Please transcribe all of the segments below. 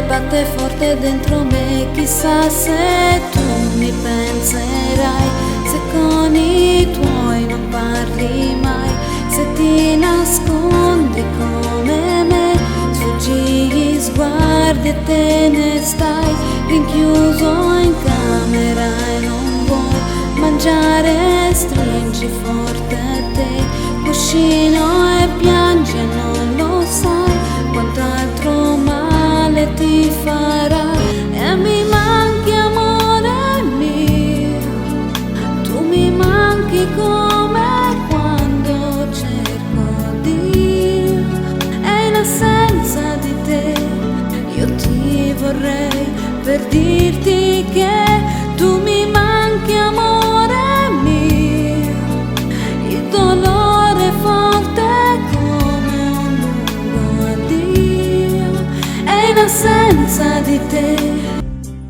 batte forte dentro me. Chissà se tu mi penserai, se con i tuoi non parli mai, se ti nascondi come me, sfuggi gli sguardi e te ne stai rinchiuso in camera e non vuoi mangiare, stringi forte a te cuscino e piangi e non lo sai quanto altro male ti farà. E mi manchi amore mio, tu mi manchi come quando cerco Dio, e in assenza di te io ti vorrei per dirti che tu mi manchi amore mio, il dolore forte come un lungo addio, e in assenza di te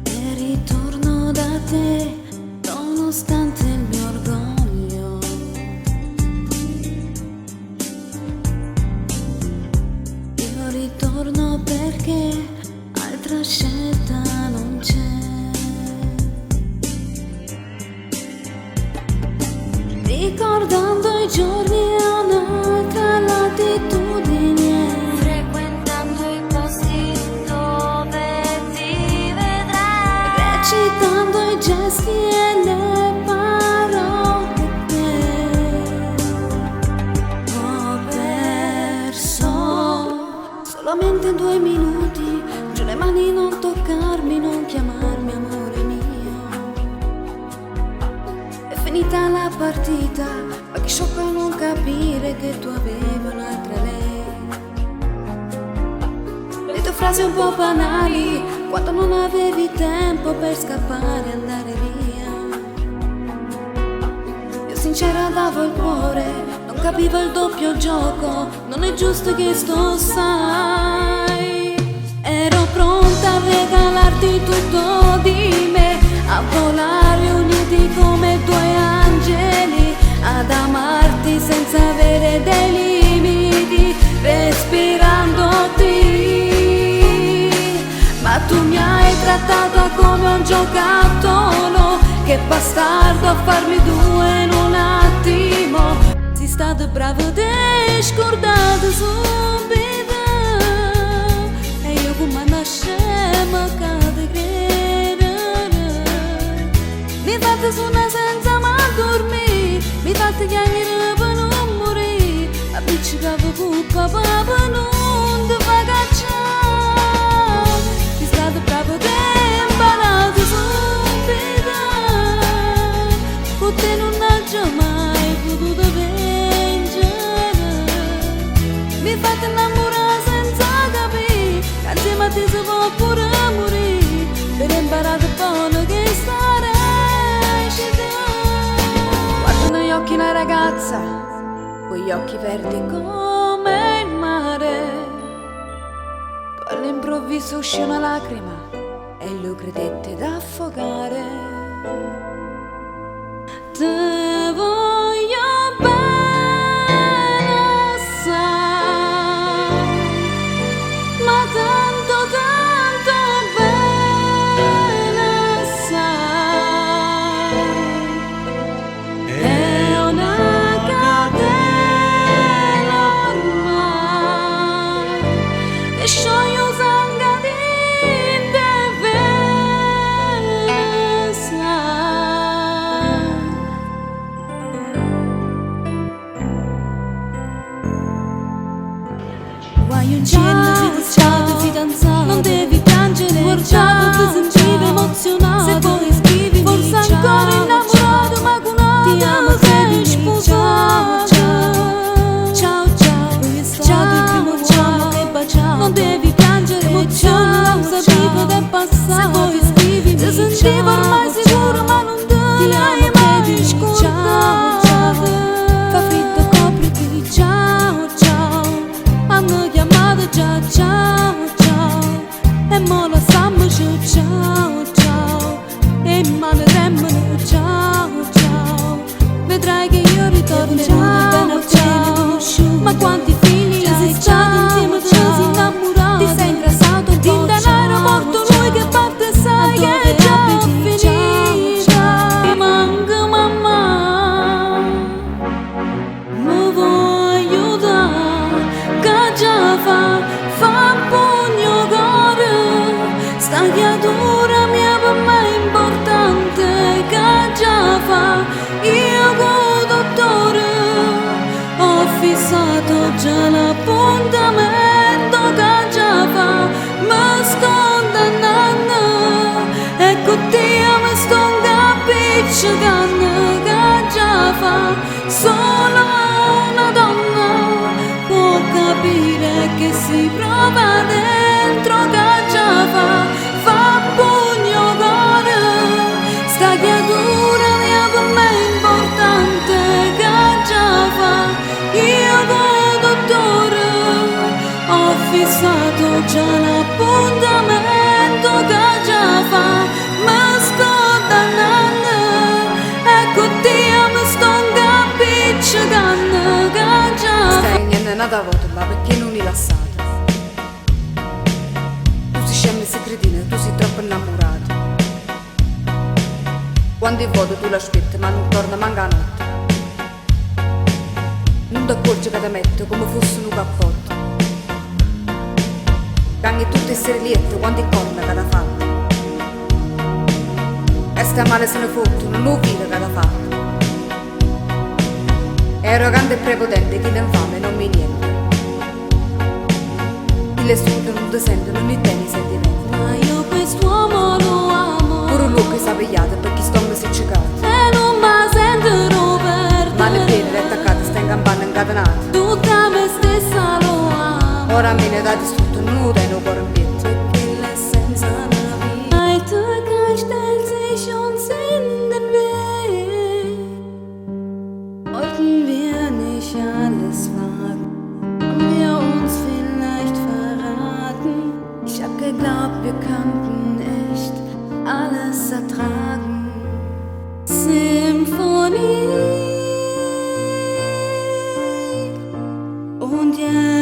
e ritorno da te nonostante il mio orgoglio. Io ritorno perché altra scelta non c'è. Ricordando i giorni a un'altra latitudine, frequentando i posti dove ti vedrai, recitando i gesti e le parole che ho perso. Solamente 2 minuti, giù le mani, non toccarmi, non chiamarmi amore mio. È finita la partita, ma che sciocco a non capire che tu avevi un'altra lei. Le tue frasi un po' banali, quando non avevi tempo per scappare e andare via. Io sincera davo il cuore, non capivo il doppio gioco, non è giusto che sto sai. Ero pronta a regalarti tutto di me, a volare uniti come 2 angeli, ad amarti senza avere dei limiti, respirandoti. Ma tu mi hai trattata come un giocattolo, che bastardo a farmi 2 in un attimo. Sei stato bravo te scordato subito, e io come una scema cade credere. Mi fate suonare senza mai dormire, mi fate chiamare per non morire, appiccicavo cuppa per non ti fa cacciare. Sei stato bravo te imparato subito, con te non ho mai potuto vincere. Mi fate innamorare senza capire, che insieme a te si può pure morire, per imparare buono che stare. Guardo negli occhi una ragazza, quegli occhi verdi come il mare, poi all'improvviso uscì una lacrima e lui credette d'affogare. Te voglio bene assai, ma tanto tanto bene assai. È una catena ormai che scioglie usanga di te bene assai. già l'appuntamento che già fa, mi sto condannando e con te mi sto appiccicando che già fa. Solo una donna può capire che si prova dentro che già fa pugno cuore, sta creatura mia per me è importante che già fa. Io con dottore ho fissato già l'appuntamento che già fa, mi sto condannando e con te mi sto appiccicando che già fa. Stai niente nata volta, ma perché non rilassato? Tu sei scema e sei cretina, tu sei troppo innamorato. Quando è vuoto tu l'aspetti, ma non torna manca a notte. Non ti accorgi che ti metto come fosse un cappotto. Canghi tutte e sei liette quando è corna che ti fatto. E sta male se ne fotte, non lo vide che ti fatto. È arrogante e prepotente, chi ne infame non mi niente. Chi le studia non ti sente, non mi tieni i sentimenti. Ma io quest'uomo lo amo, Pure lui che sa pigliato perché stomma si ciccato. e non mi sentirò perdere. Mani piene e attaccate, sta in campana incatenata. Tutta me stessa lo amo, Ora me ne dà distrutto, non lo tengo cuore in piedi. perché l'essenza della vita. Heute Tag stellt sich uns in den Weg. Wollten wir nicht alles wagen, haben wir uns vielleicht verraten. Ich hab geglaubt, wir könnten echt alles ertragen. Symphonie. Und jetzt